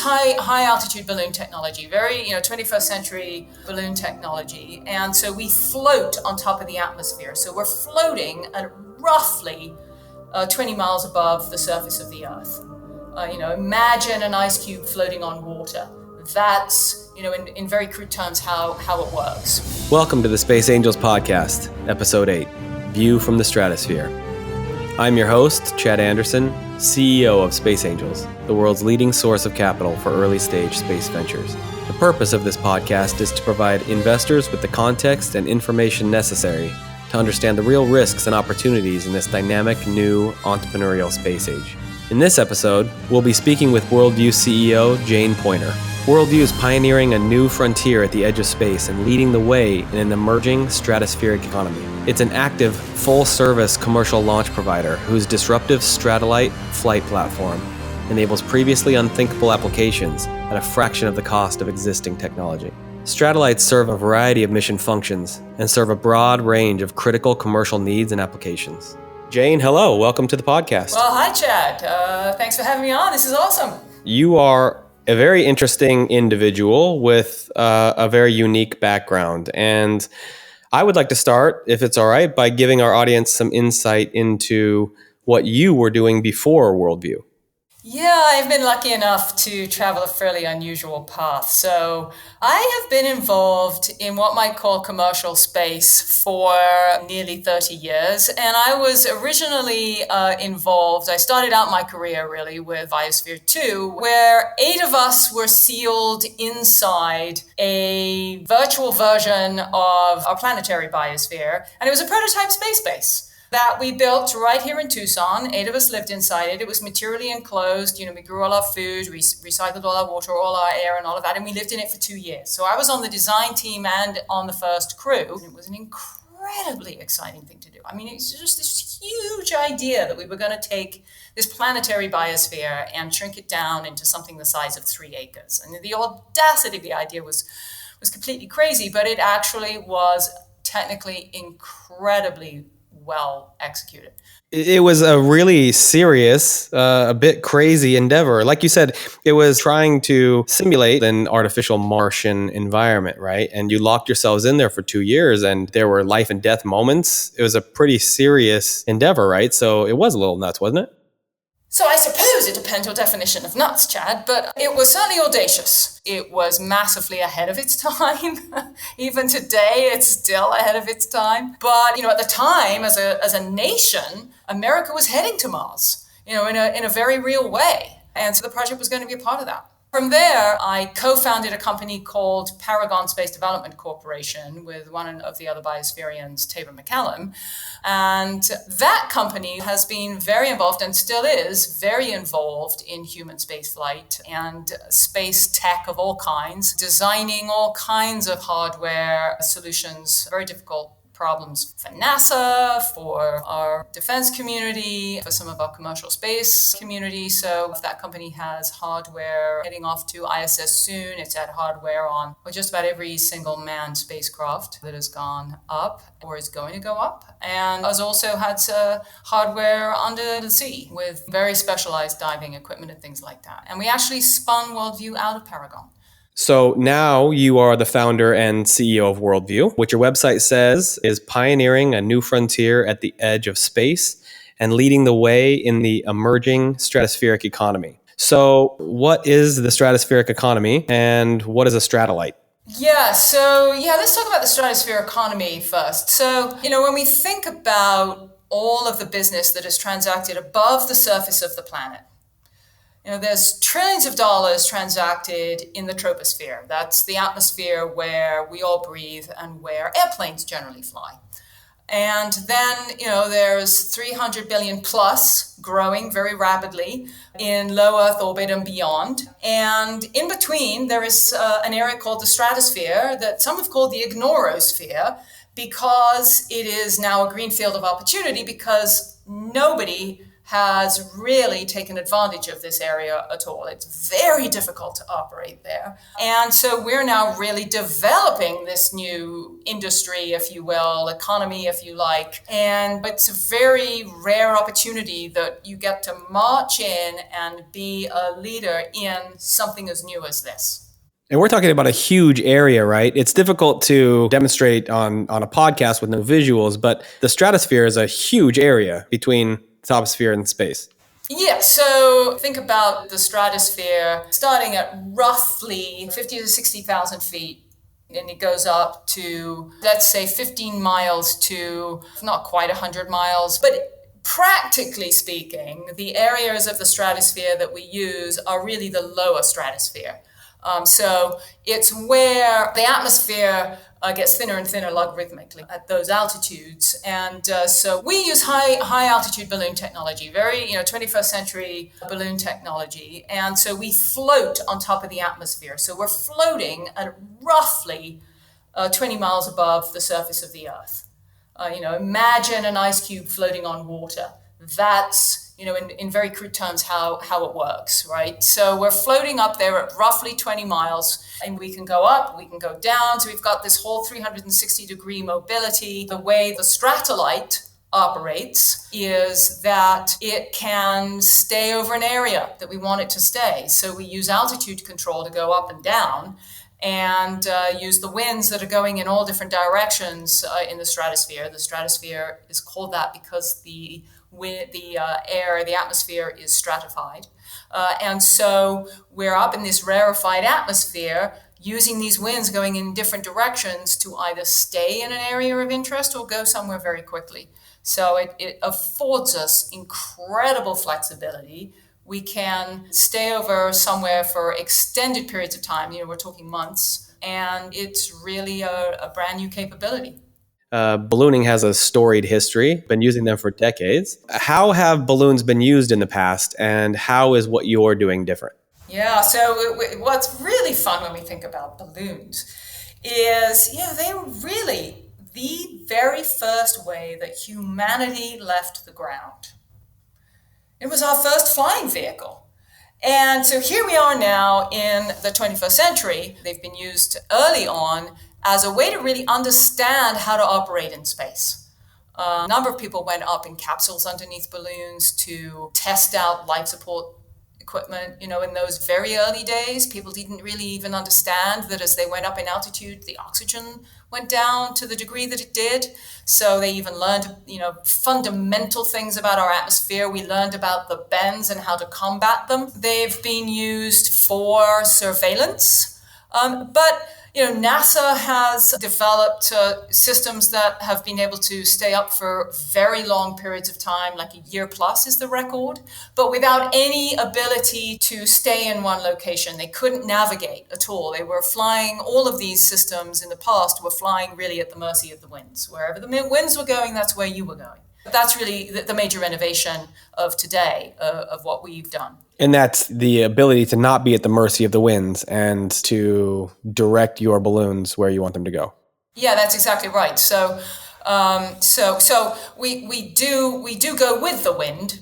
high altitude balloon technology, very 21st century balloon technology, and so we float on top of the atmosphere. So we're floating at roughly 20 miles above the surface of the Earth. Imagine an ice cube floating on water. That's, in very crude terms, how it works. Welcome to the Space Angels Podcast, Episode 8, View from the Stratosphere. I'm your host, Chad Anderson, CEO of Space Angels, the world's leading source of capital for early-stage space ventures. The purpose of this podcast is to provide investors with the context and information necessary to understand the real risks and opportunities in this dynamic, new, entrepreneurial space age. In this episode, we'll be speaking with Worldview CEO Jane Poynter. Worldview is pioneering a new frontier at the edge of space and leading the way in an emerging stratospheric economy. It's an active, full-service commercial launch provider whose disruptive Stratollites flight platform enables previously unthinkable applications at a fraction of the cost of existing technology. Stratollites serve a variety of mission functions and serve a broad range of critical commercial needs and applications. Jane, hello. Welcome to the podcast. Well, hi, Chad. Thanks for having me on. This is awesome. You are a very interesting individual with a very unique background. And I would like to start, if it's all right, by giving our audience some insight into what you were doing before Worldview. Yeah, I've been lucky enough to travel a fairly unusual path. So I have been involved in what might call commercial space for nearly 30 years. And I was originally involved, I started out my career really with Biosphere 2, where 8 of us were sealed inside a virtual version of our planetary biosphere. And it was a prototype space base that we built right here in Tucson. 8 of us lived inside it. It was materially enclosed. We grew all our food, we recycled all our water, all our air and all of that. And we lived in it for 2 years. So I was on the design team and on the first crew. It was an incredibly exciting thing to do. I mean, it's just this huge idea that we were going to take this planetary biosphere and shrink it down into something the size of 3 acres. And the audacity of the idea was completely crazy, but it actually was technically incredibly well executed. It was a really serious, a bit crazy endeavor. Like you said, it was trying to simulate an artificial Martian environment, right? And you locked yourselves in there for 2 years and there were life and death moments. It was a pretty serious endeavor, right? So it was a little nuts, wasn't it? So I suppose it depends your definition of nuts, Chad, but it was certainly audacious. It was massively ahead of its time. Even today, it's still ahead of its time. But, at the time, as a nation, America was heading to Mars, in a very real way. And so the project was going to be a part of that. From there, I co-founded a company called Paragon Space Development Corporation with one of the other Biospherians, Tabor McCallum. And that company has been very involved and still is very involved in human spaceflight and space tech of all kinds, designing all kinds of hardware solutions, very difficult problems for NASA, for our defense community, for some of our commercial space community. So if that company has hardware heading off to ISS soon, it's had hardware on just about every single manned spacecraft that has gone up or is going to go up. And has also had hardware under the sea with very specialized diving equipment and things like that. And we actually spun Worldview out of Paragon. So now you are the founder and CEO of Worldview, which your website says is pioneering a new frontier at the edge of space and leading the way in the emerging stratospheric economy. So what is the stratospheric economy and what is a Stratolite? Let's talk about the stratosphere economy first. So, when we think about all of the business that is transacted above the surface of the planet, there's trillions of dollars transacted in the troposphere. That's the atmosphere where we all breathe and where airplanes generally fly. And then, there's 300 billion plus growing very rapidly in low Earth orbit and beyond. And in between, there is an area called the stratosphere that some have called the ignorosphere because it is now a green field of opportunity because nobody has really taken advantage of this area at all. It's very difficult to operate there. And so we're now really developing this new industry, if you will, economy, if you like. And it's a very rare opportunity that you get to march in and be a leader in something as new as this. And we're talking about a huge area, right? It's difficult to demonstrate on a podcast with no visuals, but the stratosphere is a huge area between the troposphere and space. Yeah, so think about the stratosphere starting at roughly 50 to 60,000 feet. And it goes up to, let's say, 15 miles to not quite 100 miles. But practically speaking, the areas of the stratosphere that we use are really the lower stratosphere. So it's where the atmosphere gets thinner and thinner logarithmically at those altitudes. And so we use high altitude balloon technology, very 21st century balloon technology. And so we float on top of the atmosphere. So we're floating at roughly 20 miles above the surface of the Earth. Imagine an ice cube floating on water. That's in very crude terms, how it works, right? So we're floating up there at roughly 20 miles, and we can go up, we can go down. So we've got this whole 360-degree mobility. The way the Stratolite operates is that it can stay over an area that we want it to stay. So we use altitude control to go up and down, and use the winds that are going in all different directions in the stratosphere. The stratosphere is called that because the atmosphere is stratified. And so we're up in this rarefied atmosphere using these winds going in different directions to either stay in an area of interest or go somewhere very quickly. So it affords us incredible flexibility. We can stay over somewhere for extended periods of time. We're talking months, and it's really a brand new capability. Ballooning has a storied history, been using them for decades. How have balloons been used in the past, and how is what you're doing different? Yeah, so what's really fun when we think about balloons is, they were really the very first way that humanity left the ground. It was our first flying vehicle. And so here we are now in the 21st century. They've been used early on as a way to really understand how to operate in space. A number of people went up in capsules underneath balloons to test out life support equipment. In those very early days, people didn't really even understand that as they went up in altitude, the oxygen went down to the degree that it did. So they even learned, fundamental things about our atmosphere. We learned about the bends and how to combat them. They've been used for surveillance, but NASA has developed systems that have been able to stay up for very long periods of time, like a year plus is the record, but without any ability to stay in one location. They couldn't navigate at all. They were flying, all of these systems in the past were flying really at the mercy of the winds. Wherever the winds were going, that's where you were going. That's really the major innovation of today, of what we've done. And that's the ability to not be at the mercy of the winds and to direct your balloons where you want them to go. Yeah, that's exactly right. So we do go with the wind.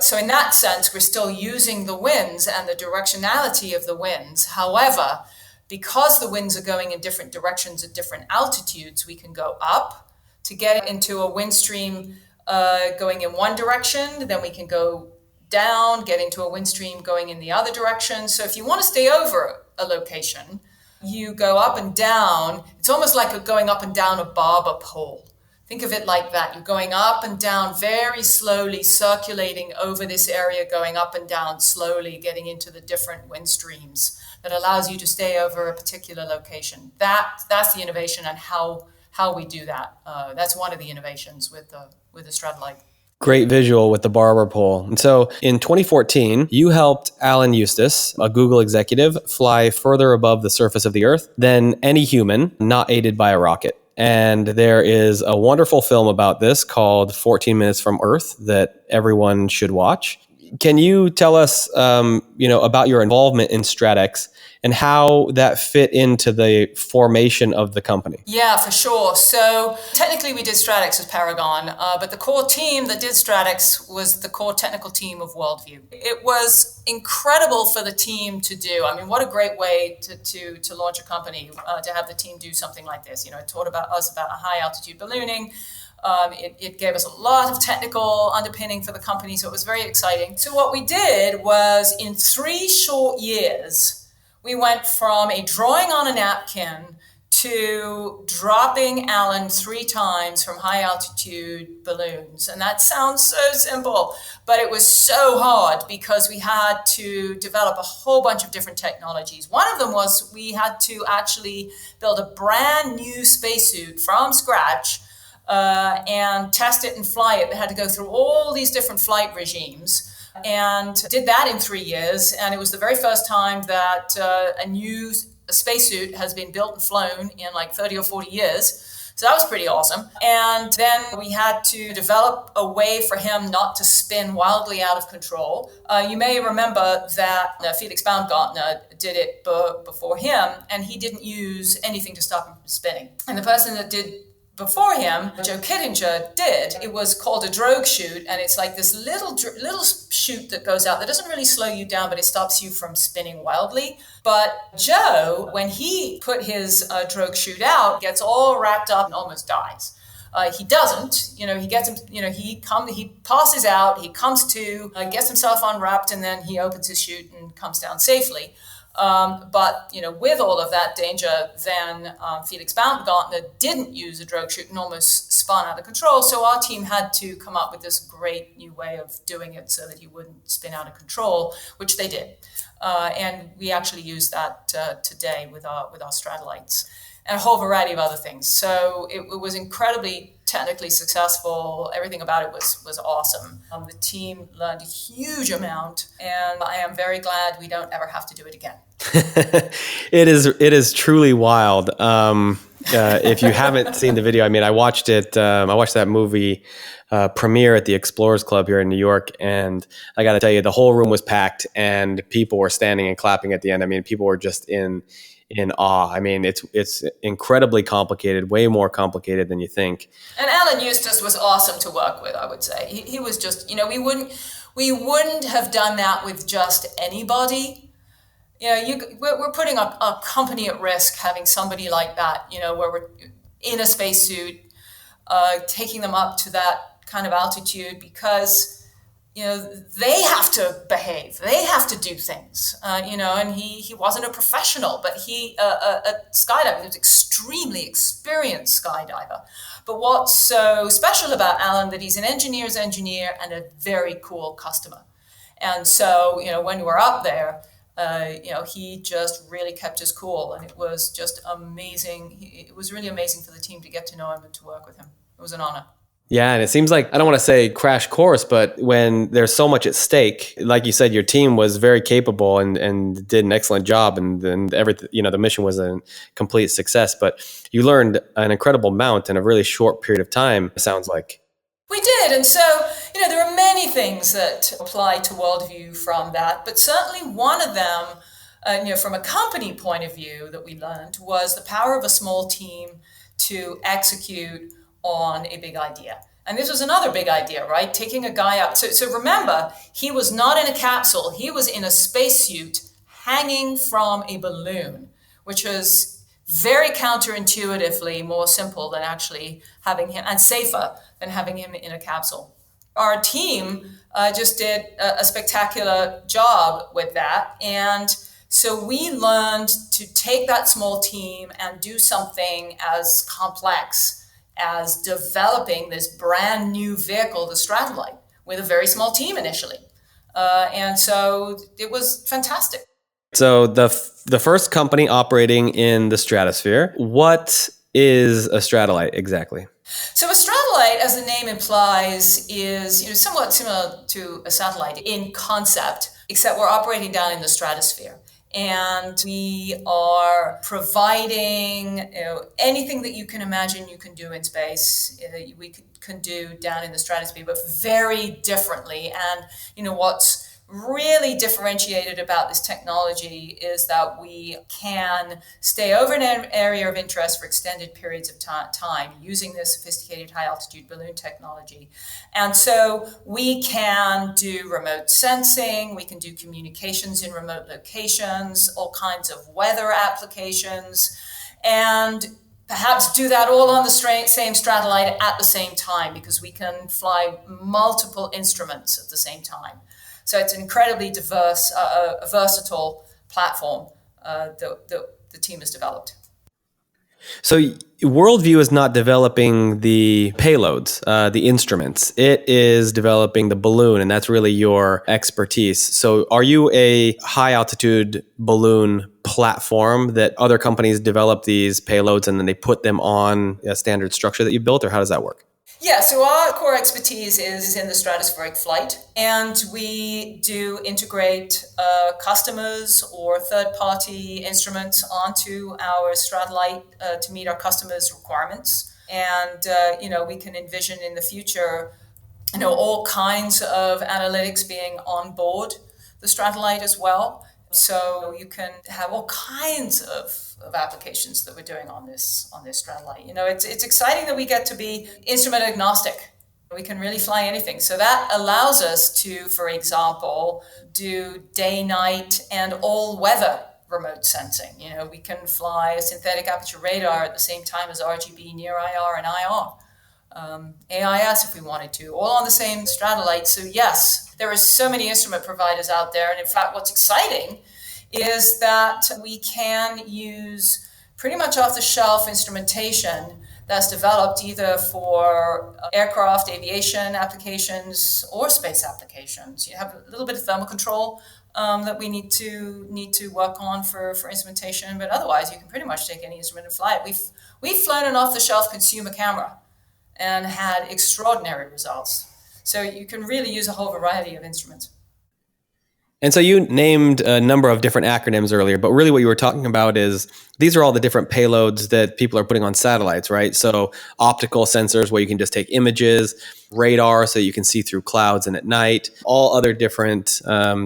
So in that sense, we're still using the winds and the directionality of the winds. However, because the winds are going in different directions at different altitudes, we can go up to get into a wind stream going in one direction. Then we can go down, get into a wind stream going in the other direction. So if you want to stay over a location, you go up and down. It's almost like going up and down a barber pole. Think of it like that. You're going up and down very slowly, circulating over this area, going up and down slowly, getting into the different wind streams that allows you to stay over a particular location. That's the innovation and how we do that. That's one of the innovations with the Stratolite. Great visual with the barber pole. And so in 2014, you helped Alan Eustace, a Google executive, fly further above the surface of the Earth than any human, not aided by a rocket. And there is a wonderful film about this called 14 Minutes from Earth that everyone should watch. Can you tell us, about your involvement in StratX and how that fit into the formation of the company? Yeah, for sure. So technically we did StratX with Paragon, but the core team that did StratX was the core technical team of Worldview. It was incredible for the team to do. I mean, what a great way to launch a company, to have the team do something like this. It taught us about high altitude ballooning. It gave us a lot of technical underpinning for the company, so it was very exciting. So what we did was, in 3 short years, we went from a drawing on a napkin to dropping Alan 3 times from high altitude balloons. And that sounds so simple, but it was so hard because we had to develop a whole bunch of different technologies. One of them was we had to actually build a brand new spacesuit from scratch and test it and fly it. We had to go through all these different flight regimes and did that in 3 years. And it was the very first time that a new spacesuit has been built and flown in like 30 or 40 years. So that was pretty awesome. And then we had to develop a way for him not to spin wildly out of control. You may remember that Felix Baumgartner did it before him, and he didn't use anything to stop him from spinning. And the person that did before him, Joe Kittinger, did. It was called a drogue chute, and it's like this little chute that goes out that doesn't really slow you down, but it stops you from spinning wildly. But Joe, when he put his drogue chute out, gets all wrapped up and almost dies. He doesn't, he gets him, he passes out, he comes to, gets himself unwrapped, and then he opens his chute and comes down safely. But with all of that danger, then Felix Baumgartner didn't use a drogue chute and almost spun out of control. So our team had to come up with this great new way of doing it so that he wouldn't spin out of control, which they did. And we actually use that today with our Stratollites and a whole variety of other things. So it was incredibly technically successful. Everything about it was awesome. The team learned a huge amount, and I am very glad we don't ever have to do it again. It is truly wild. If you haven't seen the video, I watched it. I watched that movie premiere at the Explorers Club here in New York, and I got to tell you, the whole room was packed, and people were standing and clapping at the end. People were just in awe. It's incredibly complicated, way more complicated than you think. And Alan Eustace was awesome to work with, I would say. He was just, we wouldn't have done that with just anybody. We're putting a company at risk having somebody like that, where we're in a spacesuit, taking them up to that kind of altitude because, they have to behave, they have to do things, and he wasn't a professional, but a skydiver. He was an extremely experienced skydiver. But what's so special about Alan, that he's an engineer's engineer and a very cool customer. And so, when we're up there, he just really kept his cool, and it was just amazing. It was really amazing for the team to get to know him and to work with him. It was an honor. Yeah, and it seems like, I don't want to say crash course, but when there's so much at stake, like you said, your team was very capable and did an excellent job, and everything, the mission was a complete success. But you learned an incredible amount in a really short period of time, it sounds like. We did, and so, there are many things that apply to Worldview from that, but certainly one of them, from a company point of view that we learned, was the power of a small team to execute on a big idea. And this was another big idea, right? Taking a guy up. So remember, he was not in a capsule. He was in a spacesuit hanging from a balloon, which was very counterintuitively more simple than actually having him, and safer than having him in a capsule. Our team just did a spectacular job with that. And so we learned to take that small team and do something as complex as developing this brand new vehicle, the Stratolite, with a very small team initially. And so it was fantastic. So the first company operating in the stratosphere, what is a Stratolite exactly? So a Stratolite, as the name implies, is somewhat similar to a satellite in concept, except we're operating down in the stratosphere. And we are providing anything that you can imagine you can do in space, we can do down in the stratosphere, but very differently. And what's really differentiated about this technology is that we can stay over an area of interest for extended periods of time using this sophisticated high altitude balloon technology. And so we can do remote sensing, we can do communications in remote locations, all kinds of weather applications, and perhaps do that all on the same Stratolite at the same time, because we can fly multiple instruments at the same time. So it's an incredibly diverse, versatile platform that the team has developed. So Worldview is not developing the payloads, the instruments. It is developing the balloon, and that's really your expertise. So are you a high altitude balloon platform that other companies develop these payloads and then they put them on a standard structure that you built, or how does that work? Yeah, so our core expertise is in the stratospheric flight, and we do integrate customers or third-party instruments onto our Stratolite to meet our customers' requirements. And, we can envision in the future, all kinds of analytics being on board the Stratolite as well. So you can have all kinds of applications that we're doing on this Stratolite. It's exciting that we get to be instrument agnostic. We can really fly anything. So that allows us to, for example, do day, night, and all weather remote sensing. We can fly a synthetic aperture radar at the same time as RGB, near IR, and IR. AIS if we wanted to, all on the same Stratolite. So yes, there are so many instrument providers out there. And in fact, what's exciting is that we can use pretty much off-the-shelf instrumentation that's developed either for aircraft, aviation applications, or space applications. You have a little bit of thermal control that we need to work on for instrumentation, but otherwise you can pretty much take any instrument and fly it. We've flown an off-the-shelf consumer camera and had extraordinary results. So you can really use a whole variety of instruments. And so you named a number of different acronyms earlier, but really what you were talking about is these are all the different payloads that people are putting on satellites, right? So optical sensors where you can just take images, radar so you can see through clouds and at night, all other different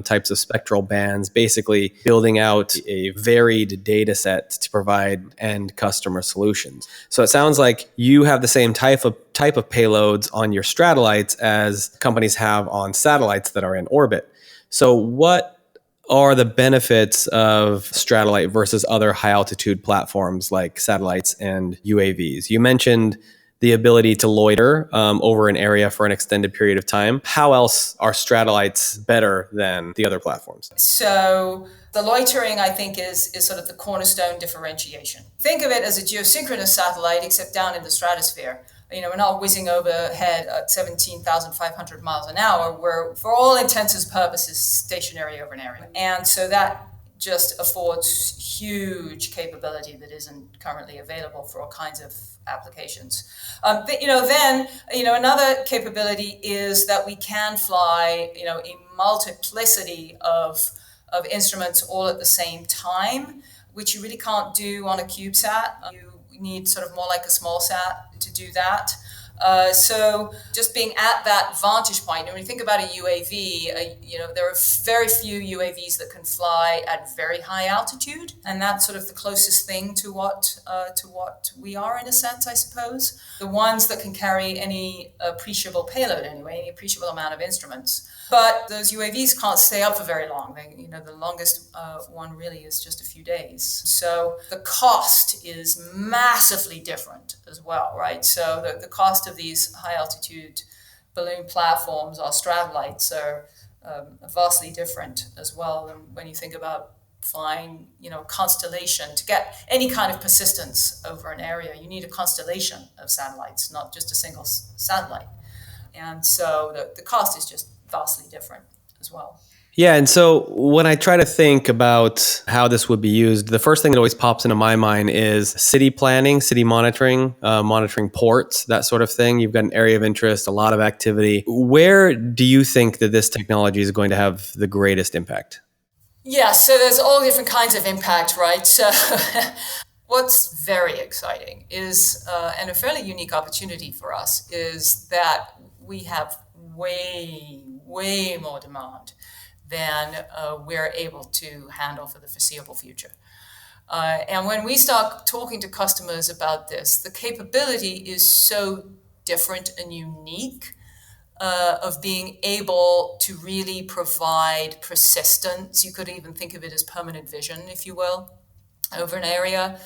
types of spectral bands, basically building out a varied data set to provide end customer solutions. So it sounds like you have the same type of payloads on your Stratollites as companies have on satellites that are in orbit. So what are the benefits of Stratolite versus other high altitude platforms like satellites and UAVs? You mentioned the ability to loiter over an area for an extended period of time. How else are Stratollites better than the other platforms? So the loitering, I think, is sort of the cornerstone differentiation. Think of it as a geosynchronous satellite, except down in the stratosphere. We're not whizzing overhead at 17,500 miles an hour. We're, for all intents and purposes, stationary over an area. And so that just affords huge capability that isn't currently available for all kinds of applications. Another capability is that we can fly, a multiplicity of instruments all at the same time, which you really can't do on a CubeSat. You need sort of more like a small sat to do that. So just being at that vantage point, when you think about a UAV, there are very few UAVs that can fly at very high altitude, and that's sort of the closest thing to what we are in a sense, I suppose. The ones that can carry any appreciable payload anyway, any appreciable amount of instruments. But those UAVs can't stay up for very long. The longest one really is just a few days. So the cost is massively different as well, right? So the cost of these high altitude balloon platforms, our Stratollites, are vastly different as well. And when you think about flying, constellation, to get any kind of persistence over an area, you need a constellation of satellites, not just a single satellite. And so the cost is just vastly different as well. Yeah, and so when I try to think about how this would be used, the first thing that always pops into my mind is city planning, city monitoring, monitoring ports, that sort of thing. You've got an area of interest, a lot of activity. Where do you think that this technology is going to have the greatest impact? Yeah, so there's all different kinds of impact, right? So what's very exciting is, and a fairly unique opportunity for us, is that we have way more demand than we're able to handle for the foreseeable future. And when we start talking to customers about this, the capability is so different and unique of being able to really provide persistence. You could even think of it as permanent vision, if you will, over an area.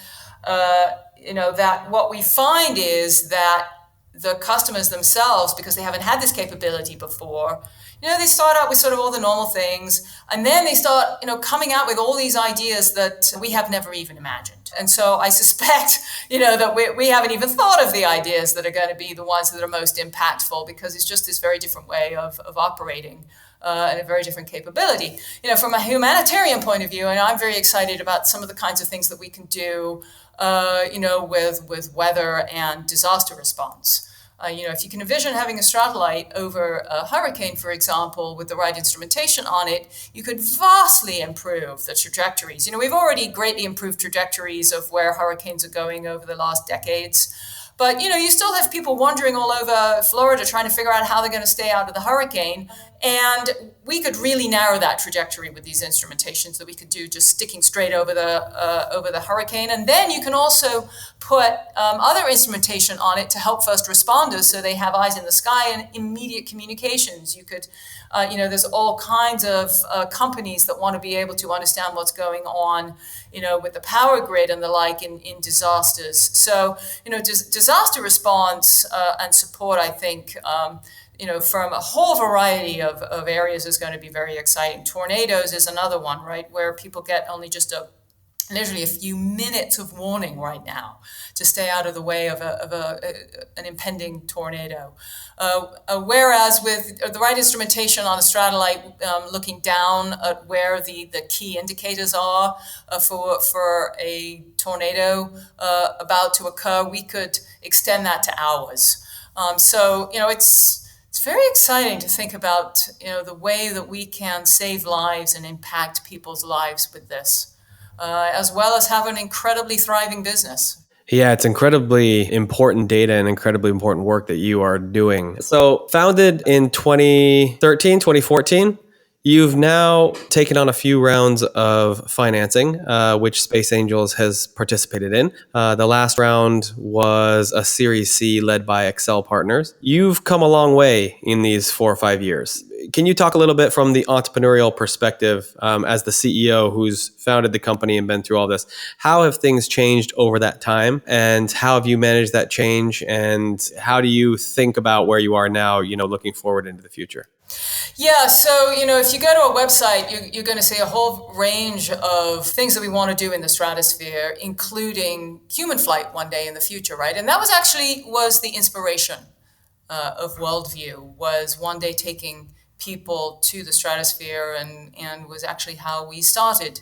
That what we find is that the customers themselves, because they haven't had this capability before, they start out with sort of all the normal things, and then they start, coming out with all these ideas that we have never even imagined. And so I suspect, that we haven't even thought of the ideas that are going to be the ones that are most impactful, because it's just this very different way of operating and a very different capability. From a humanitarian point of view, and I'm very excited about some of the kinds of things that we can do, with weather and disaster response. If you can envision having a Stratolite over a hurricane, for example, with the right instrumentation on it, you could vastly improve the trajectories. We've already greatly improved trajectories of where hurricanes are going over the last decades. But, you still have people wandering all over Florida trying to figure out how they're going to stay out of the hurricane. And we could really narrow that trajectory with these instrumentations that we could do just sticking straight over the hurricane. And then you can also put other instrumentation on it to help first responders so they have eyes in the sky and immediate communications. You could, there's all kinds of companies that want to be able to understand what's going on, with the power grid and the like in disasters. So, disaster response and support, I think, from a whole variety of areas is going to be very exciting. Tornadoes is another one, right, where people get only just literally a few minutes of warning right now to stay out of the way of an impending tornado. Whereas with the right instrumentation on a Stratolite, looking down at where the key indicators are for a tornado about to occur, we could extend that to hours. It's very exciting to think about, the way that we can save lives and impact people's lives with this, as well as have an incredibly thriving business. Yeah, it's incredibly important data and incredibly important work that you are doing. So founded in 2013, 2014, you've now taken on a few rounds of financing, which Space Angels has participated in. The last round was a Series C led by Excel Partners. You've come a long way in these 4 or 5 years. Can you talk a little bit from the entrepreneurial perspective as the CEO who's founded the company and been through all this? How have things changed over that time, and how have you managed that change, and how do you think about where you are now, looking forward into the future? Yeah, so, if you go to our website, you're going to see a whole range of things that we want to do in the stratosphere, including human flight one day in the future, right? And that was the inspiration of Worldview, was one day taking people to the stratosphere, and was actually how we started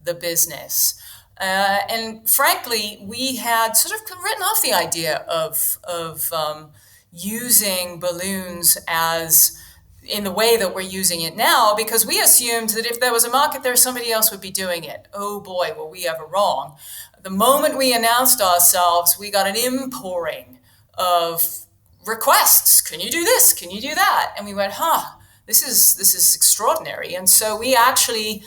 the business. And frankly, we had sort of written off the idea of using balloons as in the way that we're using it now, because we assumed that if there was a market there, somebody else would be doing it. Oh boy, were we ever wrong. The moment we announced ourselves, we got an inpouring of requests. Can you do this? Can you do that? And we went, this is extraordinary. And so we actually,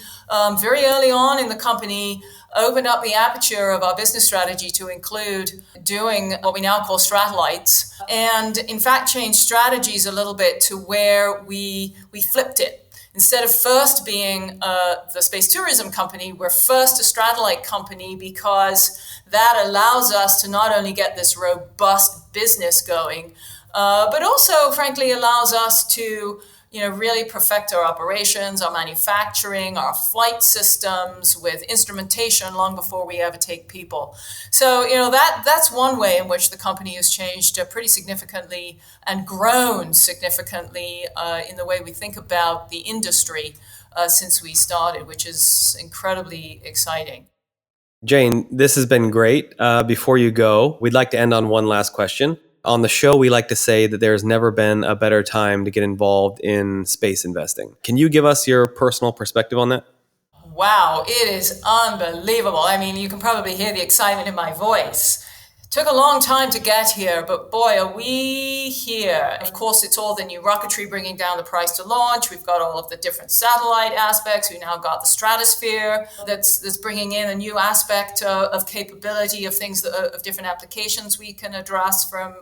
very early on in the company, opened up the aperture of our business strategy to include doing what we now call Stratollites, and in fact changed strategies a little bit to where we flipped it. Instead of first being the space tourism company, we're first a Stratolite company, because that allows us to not only get this robust business going, but also, frankly, allows us to really perfect our operations, our manufacturing, our flight systems with instrumentation long before we ever take people. So, that's one way in which the company has changed pretty significantly and grown significantly in the way we think about the industry since we started, which is incredibly exciting. Jane, this has been great. Before you go, we'd like to end on one last question. On the show, we like to say that there's never been a better time to get involved in space investing. Can you give us your personal perspective on that? Wow, it is unbelievable. I mean, you can probably hear the excitement in my voice. Took a long time to get here, but boy, are we here. Of course, it's all the new rocketry bringing down the price to launch. We've got all of the different satellite aspects. We've now got the Stratosphere that's bringing in a new aspect of capability of things, of different applications we can address from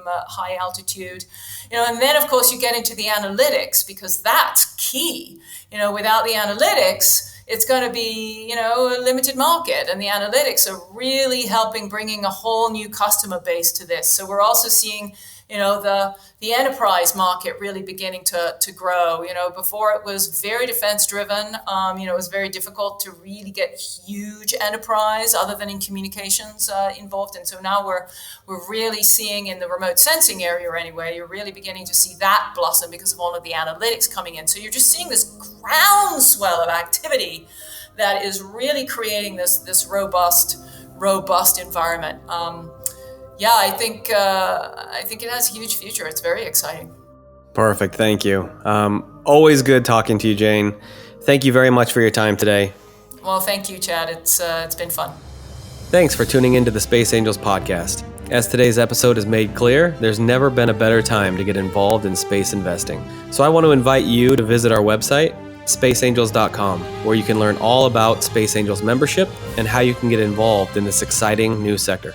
high altitude. And then, of course, you get into the analytics, because that's key. Without the analytics, it's going to be, a limited market. And the analytics are really helping bringing a whole new customer base to this. So we're also seeing, the enterprise market really beginning to grow. Before it was very defense driven. It was very difficult to really get huge enterprise other than in communications involved. And so now we're really seeing in the remote sensing area anyway, you're really beginning to see that blossom because of all of the analytics coming in. So you're just seeing this groundswell of activity that is really creating this robust environment. I think it has a huge future. It's very exciting. Perfect. Thank you. Always good talking to you, Jane. Thank you very much for your time today. Well, thank you, Chad. It's been fun. Thanks for tuning into the Space Angels podcast. As today's episode has made clear, there's never been a better time to get involved in space investing. So I want to invite you to visit our website, spaceangels.com, where you can learn all about Space Angels membership and how you can get involved in this exciting new sector.